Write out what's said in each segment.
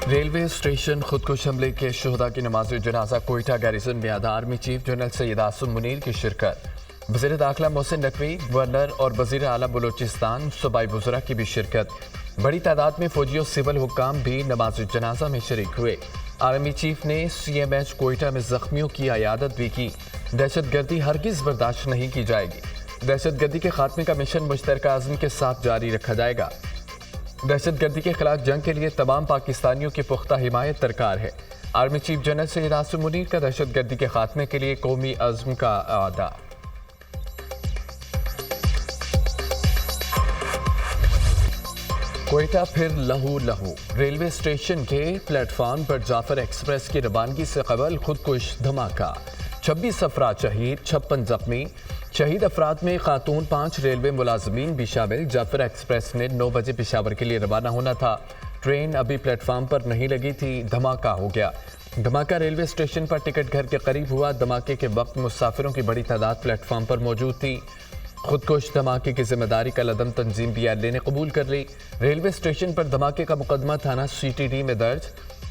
Railway station खुदकुश हमले के शुहदा की नमाज जनाजा कोयटा गैरिजन में अदा। Army chief general Syed Asim Munir की शिरकत। वज़ीर दाखिला मोहसिन नकवी, गवर्नर और वज़ीर आला बलूचिस्तान सूबाई वज़रा की भी शिरकत। बड़ी तादाद में फौजी और सिविल हुक्काम भी नमाज जनाजा में शरीक हुए। आर्मी चीफ ने CMH कोयटा में जख्मियों की अयादत भी की। दहशत गर्दी हरगिज़ बर्दाश्त नहीं की जाएगी। दहशत गर्दी के खात्मे का मिशन मुश्तरका अज़्म के साथ जारी रखा जाएगा। दहशत गर्दी के खिलाफ जंग के लिए तमाम पाकिस्तानियों की पुख्ता हिमायत दरकार है। Army chief general Syed Asim Munir का दहशत गर्दी के खात्मे के लिए कौमी अज़्म का आदा। कोयटा फिर लहू लहू। रेलवे स्टेशन के प्लेटफार्म पर जाफर एक्सप्रेस की रवानगी से कबल खुदकुश धमाका। 26 अफराद शहीद, 56 जख्मी। शहीद अफराद में खातून 5 रेलवे मुलाजमीन भी शामिल। जाफर एक्सप्रेस ने 9 बजे पेशावर के लिए रवाना होना था। ट्रेन अभी प्लेटफार्म पर नहीं लगी थी, धमाका हो गया। धमाका रेलवे स्टेशन पर टिकट घर के करीब हुआ। धमाके के वक्त मुसाफिरों की बड़ी तादाद प्लेटफार्म पर मौजूद थी। खुदकुश धमाके की जिम्मेदारी कल अदम तंजीम PRA ने कबूल कर ली। रेलवे स्टेशन पर धमाके का मुकदमा थाना CTD में दर्ज।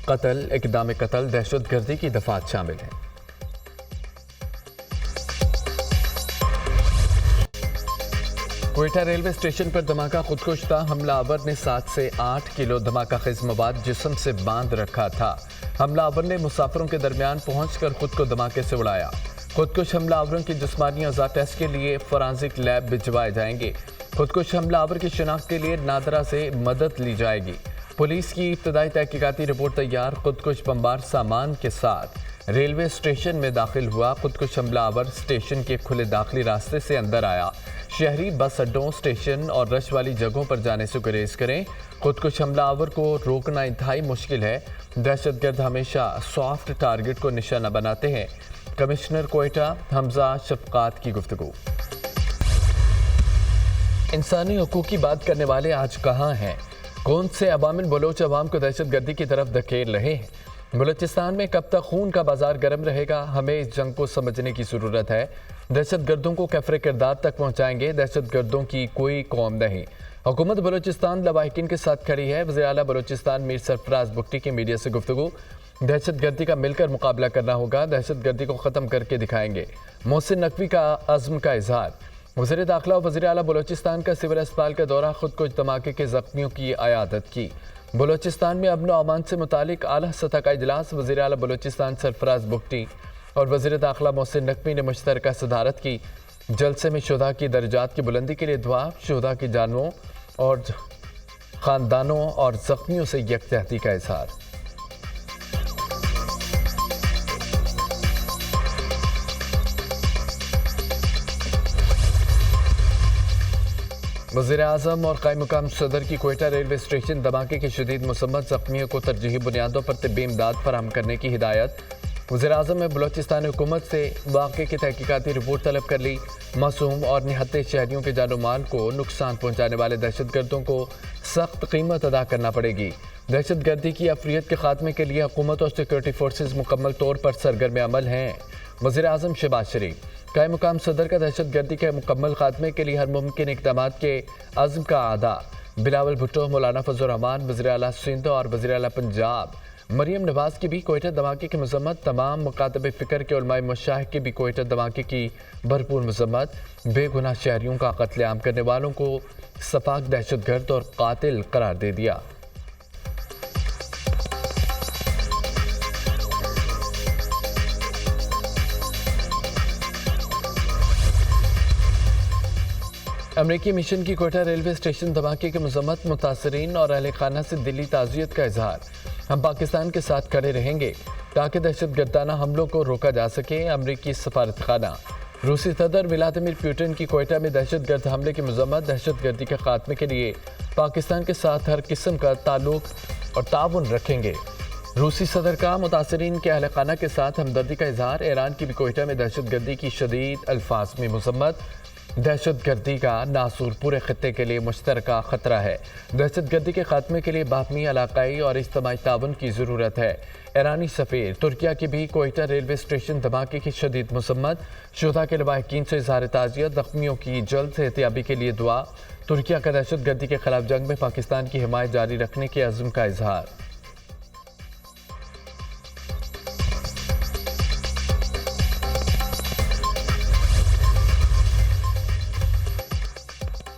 कत्ल, इक़दाम कत्ल, दहशत गर्दी की दफात शामिल हैं। कोयटा रेलवे स्टेशन पर धमाका खुदकुश था। हमलावर ने 7 से 8 किलो धमाका खेज मवाद जिस्म से बांध रखा था। हमलावर ने मुसाफिरों के दरमियान पहुंचकर खुद को धमाके से उड़ाया। खुदकुश हमलावरों की जिस्मानी अज़ा टेस्ट के लिए फोरेंसिक लैब भिजवाए जाएंगे। खुदकुश हमलावर की शिनाख्त के लिए नादरा से मदद ली जाएगी। पुलिस की इब्तदाई तहकीकाती रिपोर्ट तैयार। खुदकुश बमबार सामान के साथ रेलवे स्टेशन में दाखिल हुआ। खुदकुश हमलावर स्टेशन के खुले दाखिली रास्ते से अंदर आया। शहरी बस अड्डों, स्टेशन और रश वाली जगहों पर जाने से गुरेज करें। खुदकुश हमलावर को रोकना इंतहाई मुश्किल है। दहशतगर्द हमेशा सॉफ्ट टारगेट को निशाना बनाते हैं। कमिश्नर कोयटा हमजा शफकात की गुफ्तगू। इंसानी हकूक़ की बात करने वाले आज कहाँ हैं? कौन से अवामिल बलोच अवाम को दहशत गर्दी की तरफ धकेल रहे हैं? बलूचिस्तान में कब तक खून का बाजार गर्म रहेगा? हमें इस जंग को समझने की ज़रूरत है। दहशत गर्दों को कैफरे किरदार तक पहुँचाएंगे। दहशत गर्दों की कोई कौम नहीं। हुकूमत बलूचिस्तान लवाहिकीन के साथ खड़ी है। वज़ीर आला बलूचिस्तान मीर सरफराज बुगटी की मीडिया से गुफ्तगू। दहशत गर्दी का मिलकर मुकाबला करना होगा। दहशत गर्दी को ख़त्म करके दिखाएंगे। मोहसिन नकवी का अज़्म का इजहार। वज़ीर दाखिला और वज़ीर आला बलूचिस्तान का सिविल अस्पताल का दौरा। खुदकुश धमाके के ज़ख्मियों की अयादत की। बलूचिस्तान में अमन व अमान से मुतालिक आला सतह का इजलास। वज़ीर आला बलूचिस्तान सरफराज बुगटी और वज़ीर दाखिला मोहसिन नकवी ने मुश्तरका सदारत की। जलसे में शुहदा की दर्जात की बुलंदी के लिए दुआ। शुहदा की जानों और ख़ानदानों और ज़ख्मियों से यकजहती का इजहार। वज़ीर आज़म और कायम मुकाम सदर की कोयटा रेलवे स्टेशन धमाके की शदीद मसम्मत। ज़ख्मियों को तरजीही बुनियादों पर तिब्बी इमदाद फराहम करने की हिदायत। वज़ीर आज़म ने बलूचिस्तान हुकूमत से वाक़े की तहकीकाती रिपोर्ट तलब कर ली। मासूम और निहत्ते शहरियों के जानो माल को नुकसान पहुँचाने वाले दहशत गर्दों को सख्त कीमत अदा करना पड़ेगी। दहशत गर्दी की अफरियत के खात्मे के लिए हुकूमत और सिक्योरिटी फोर्सेज मुकम्मल तौर पर सरगर्म अमल हैं। वज़ीर आज़म शहबाज शरीफ। कायम मुकाम सदर का दहशत गर्दी के मुकम्मल खात्मे के लिए हर मुमकिन इक़दाम के अज़्म का आदा। बिलावल भुट्टो, मौलाना फजल रहमान, वज़ीर आला सिंध और वज़ीर आला पंजाब मरियम नवाज की भी कोयटा धमाके की मज़म्मत। तमाम मुकातब फ़िक्र के उलमाए मशाइख की भी कोयटा धमाके की भरपूर मज़म्मत। बेगुनाह शहरियों का कत्लेआम करने वालों को सफाक दहशत गर्द और कातिल करार दे दिया। अमरीकी मिशन की कोयटा रेलवे स्टेशन धमाके के मज़म्मत। मुतासरीन और अहले खाना से दिली ताज़ियत का इजहार। हम पाकिस्तान के साथ खड़े रहेंगे ताकि दहशत गर्दाना हमलों को रोका जा सके। अमरीकी सफारत खाना। रूसी सदर व्लादिमीर पुतिन की कोयटा में दहशत गर्द हमले की मज़म्मत। दहशत गर्दी के खात्मे के लिए पाकिस्तान के साथ हर किस्म का ताल्लुक और ताउन रखेंगे। रूसी सदर का मुतासरीन के अहले खाना के साथ हमदर्दी का इजहार। ईरान की भी कोयटा में दहशत गर्दी की शदीद अल्फाज में मज़म्मत। दहशत गर्दी का नासूर पूरे खत्ते के लिए मुश्तरका ख़तरा है। दहशत गर्दी के खात्मे के लिए बाहमी इलाकाई और इज्तिमाई ताउन की ज़रूरत है। ईरानी सफ़ीर तुर्किया की भी कोयटा रेलवे स्टेशन धमाके की शदीद मसम्मत। शुहदा के लवाहिकीन से इज़हार ताज़ियत। ज़ख्मियों की जल्द सेहतियाबी के लिए दुआ। तुर्किया का दहशत गर्दी के खिलाफ जंग में पाकिस्तान की हिमायत जारी रखने के अज़्म का इजहार।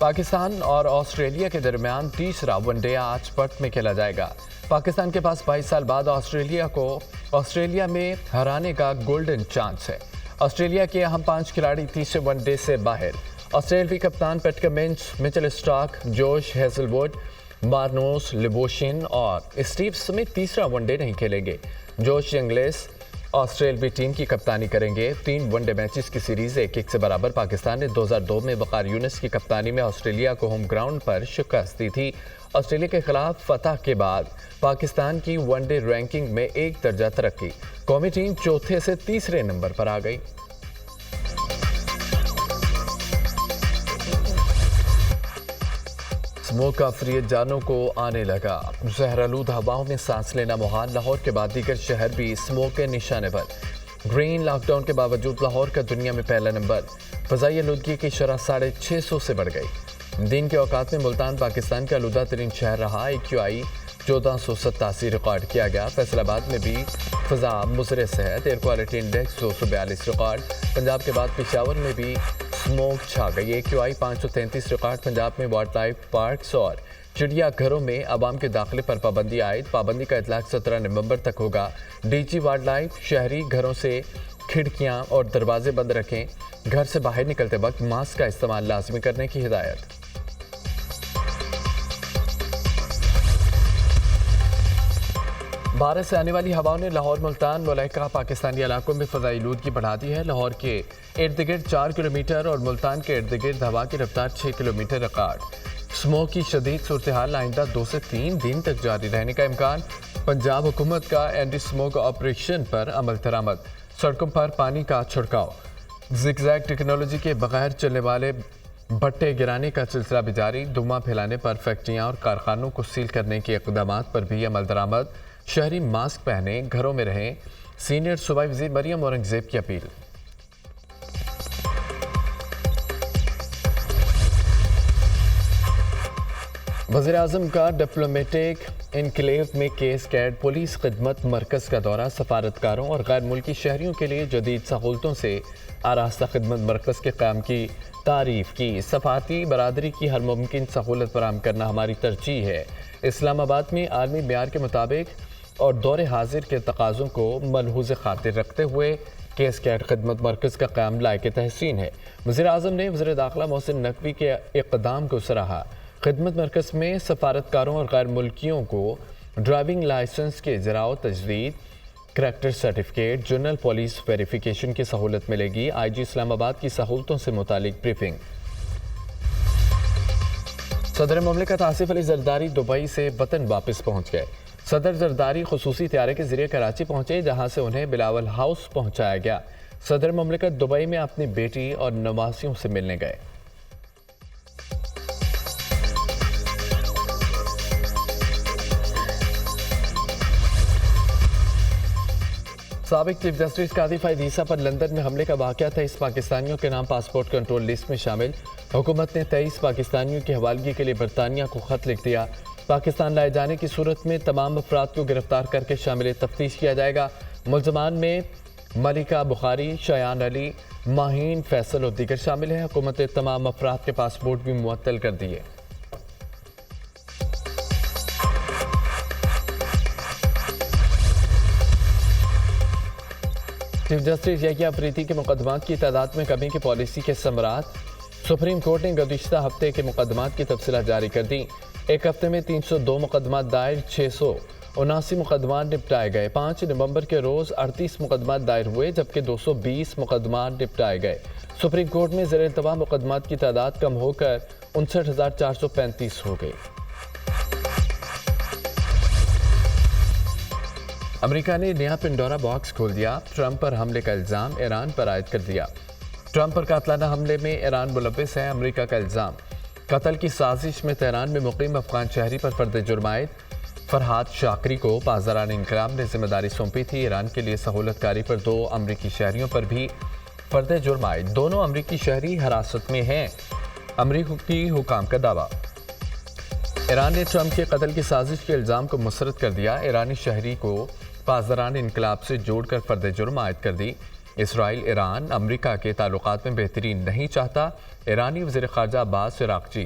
پاکستان اور آسٹریلیا کے درمیان تیسرا ون ڈے آج پرتھ میں کھیلا جائے گا۔ پاکستان کے پاس 22 سال بعد آسٹریلیا میں ہرانے کا گولڈن چانس ہے۔ آسٹریلیا کے اہم 5 کھلاڑی تیسرے ون ڈے سے باہر۔ آسٹریلوی کپتان پیٹ کمنس، مچل اسٹارک، جوش ہیزل ووڈ، مارنوس لیبوشن اور اسٹیو سمتھ تیسرا ون ڈے نہیں کھیلیں گے۔ جوش انگلس آسٹریلوی ٹیم کی کپتانی کریں گے۔ 3 ون ڈے میچز کی سیریز 1-1 سے برابر پاکستان نے 2002 میں وقار یونس کی کپتانی میں آسٹریلیا کو ہوم گراؤنڈ پر شکست دی تھی۔ آسٹریلیا کے خلاف فتح کے بعد پاکستان کی ون ڈے رینکنگ میں 1 درجہ ترقی، قومی ٹیم چوتھے سے تیسرے نمبر پر آ گئی۔ اسموگ کا فریت جانوں کو آنے لگا۔ زہرآلود ہواؤں میں سانس لینا محال، لاہور کے بعد دیگر شہر بھی اسموگ کے نشانے پر۔ گرین لاک ڈاؤن کے باوجود لاہور کا دنیا میں پہلا نمبر۔ فضائی آلودگی کی شرح 650 سے بڑھ گئی۔ دن کے اوقات میں ملتان پاکستان کا آلودہ ترین شہر رہا۔ AQI 1487 ریکارڈ کیا گیا۔ فیصل آباد میں بھی فضا مضر صحت، air quality index 242 record. Punjab کے بعد پشاور میں بھی اسموگ چھا گئی۔ AQI 533 record. پنجاب میں وائلڈ لائف پارکس اور چڑیا گھروں میں عوام کے داخلے پر پابندی عائد۔ پابندی کا اطلاق 17 نومبر تک ہوگا۔ DG وائلڈ لائف شہری گھروں سے کھڑکیاں اور دروازے بند رکھیں۔ گھر سے باہر نکلتے وقت ماسک کا استعمال لازمی کرنے کی ہدایت۔ بھارت سے آنے والی ہواؤں نے لاہور، ملتان، ملائکہ پاکستانی علاقوں میں فضائی آلودگی بڑھا دی ہے۔ لاہور کے ارد گرد 4 کلومیٹر اور ملتان کے ارد گرد ہوا کی رفتار 6 کلومیٹر ریکارڈ۔ اسموگ کی شدید صورتحال آئندہ 2 سے 3 دن تک جاری رہنے کا امکان۔ پنجاب حکومت کا اینٹی اسموگ آپریشن پر عمل درآمد۔ سڑکوں پر پانی کا چھڑکاؤ۔ زگ زیگ ٹیکنالوجی کے بغیر چلنے والے بھٹے گرانے کا سلسلہ بھی جاری۔ دھواں پھیلانے پر فیکٹریاں اور کارخانوں کو سیل کرنے کے اقدامات پر بھی عمل درآمد۔ شہری ماسک پہنیں، گھروں میں رہیں، سینئر صوبائی وزیر مریم اورنگزیب کی اپیل۔ وزیر اعظم کا ڈپلومیٹک انکلیو میں کیس کیٹ پولیس خدمت مرکز کا دورہ۔ سفارتکاروں اور غیر ملکی شہریوں کے لیے جدید سہولتوں سے آراستہ خدمت مرکز کے قیام کی تعریف کی۔ سفارتی برادری کی ہر ممکن سہولت فراہم کرنا ہماری ترجیح ہے۔ اسلام آباد میں عالمی معیار کے مطابق اور دور حاضر کے تقاضوں کو ملحوظ خاطر رکھتے ہوئے کیس کیٹ خدمت مرکز کا قیام لائق تحسین ہے۔ وزیر اعظم نے وزیر داخلہ محسن نقوی کے اقدام کو سراہا۔ خدمت مرکز میں سفارتکاروں اور غیر ملکیوں کو ڈرائیونگ لائسنس کے اجراء و تجدید، character certificate, general police verification کی سہولت ملے گی۔ IG اسلام آباد کی سہولتوں سے متعلق بریفنگ۔ صدر مملکت آصف علی زرداری دبئی سے وطن واپس پہنچ گئے۔ صدر زرداری خصوصی طیارے کے ذریعے کراچی پہنچے، جہاں سے انہیں بلاول ہاؤس پہنچایا گیا۔ صدر مملکت دبئی میں اپنی بیٹی اور نواسیوں سے ملنے گئے۔ سابق چیف جسٹس قاضی فائد عیسیٰ پر لندن میں حملے کا واقعہ 23 پاکستانیوں کے نام پاسپورٹ کنٹرول لسٹ میں شامل۔ حکومت نے 23 پاکستانیوں کی حوالگی کے لیے برطانیہ کو خط لکھ دیا۔ پاکستان لائے جانے کی صورت میں تمام افراد کو گرفتار کر کے شامل تفتیش کیا جائے گا۔ ملزمان میں ملکہ بخاری، شایان علی، ماہین فیصل اور دیگر شامل ہیں۔ حکومت نے تمام افراد کے پاسپورٹ بھی معطل کر دیے۔ چیف جسٹس یحییٰ افریدی کے مقدمات کی تعداد میں کمی کی پالیسی کے ثمرات۔ سپریم کورٹ نے گزشتہ ہفتے کے مقدمات کی تفصیلات جاری کر دیں۔ ایک ہفتے میں 302 مقدمات دائر، 679 مقدمات نپٹائے گئے۔ 5 نومبر کے روز 38 مقدمات دائر ہوئے، جبکہ 220 مقدمات نپٹائے گئے۔ سپریم کورٹ میں زیر التوا مقدمات کی تعداد کم ہو کر 59,435 ہو گئی۔ امریکہ نے نیا پنڈورا باکس کھول دیا۔ ٹرمپ پر حملے کا الزام ایران پر عائد کر دیا۔ ٹرمپ پر قاتلانہ حملے میں ایران ملوث ہے، امریکہ کا الزام۔ قتل کی سازش میں تہران میں مقیم افغان شہری پر فرد جرم عائد۔ فرحات شاکری کو پاسداران انقلاب نے ذمہ داری سونپی تھی۔ ایران کے لیے سہولت کاری پر 2 امریکی شہریوں پر بھی فرد جرم عائد۔ دونوں امریکی شہری حراست میں ہیں، امریکی حکام کا دعویٰ۔ ایران نے ٹرمپ کے قتل کی سازش کے الزام کو مسترد کر دیا۔ ایرانی شہری کو پاسداران انقلاب سے جوڑ کر فرد جرم عائد کر دی۔ اسرائیل ایران امریکہ کے تعلقات میں بہتری نہیں چاہتا، ایرانی وزیر خارجہ عباس عراقچی